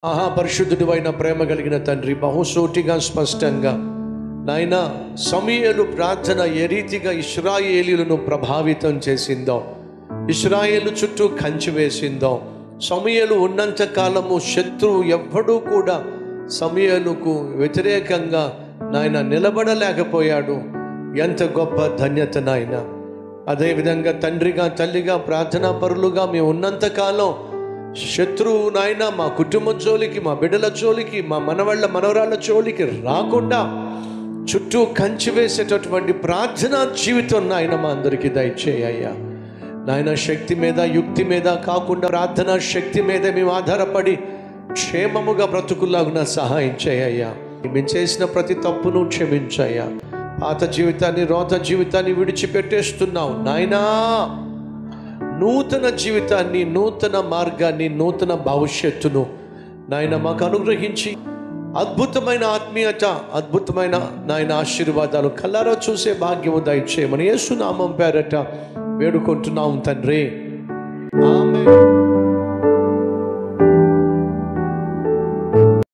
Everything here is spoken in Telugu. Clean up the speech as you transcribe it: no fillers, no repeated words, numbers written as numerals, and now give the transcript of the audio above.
పరిశుద్ధుడు అయిన ప్రేమ కలిగిన తండ్రి, బహుసూటిగా స్పష్టంగా నాయన సమూయేలు ప్రార్థన ఏ రీతిగా ఇశ్రాయేలీయులను ప్రభావితం చేసిందో, ఇశ్రాయేలు చుట్టూ కంచి వేసిందో, సమూయేలు ఉన్నంత కాలము శత్రువు ఎవ్వడూ కూడా సమూయేలుకు వ్యతిరేకంగా నాయన నిలబడలేకపోయాడు. ఎంత గొప్ప ధన్యత నాయన. అదేవిధంగా తండ్రిగా తల్లిగా ప్రార్థనా పరులుగా మేము ఉన్నంతకాలం శత్రువు నాయన మా కుటుంబం జోలికి, మా బిడ్డల జోలికి, మా మనవాళ్ళ మనవరాళ్ళ జోలికి రాకుండా చుట్టూ కంచి వేసేటటువంటి ప్రార్థనా జీవితం నాయన మా అందరికీ దయచేయ్యా. నాయన శక్తి మీద యుక్తి మీద కాకుండా ప్రార్థనా శక్తి మీద మేము ఆధారపడి క్షేమముగా బ్రతుకులాగున సహాయం చేయ్యా. మేము చేసిన ప్రతి తప్పును క్షమించయ్యా. పాత జీవితాన్ని, రోత జీవితాన్ని విడిచిపెట్టేస్తున్నావు నాయనా. నూతన జీవితాన్ని, నూతన మార్గాన్ని, నూతన భవిష్యత్తును నాయన మాకు అనుగ్రహించి అద్భుతమైన ఆత్మీయత, అద్భుతమైన నాయన ఆశీర్వాదాలు కల్లారా చూసే భాగ్యము దయచేయమని యేసు నామం పేరట వేడుకుంటున్నాం తండ్రి. ఆమేన్.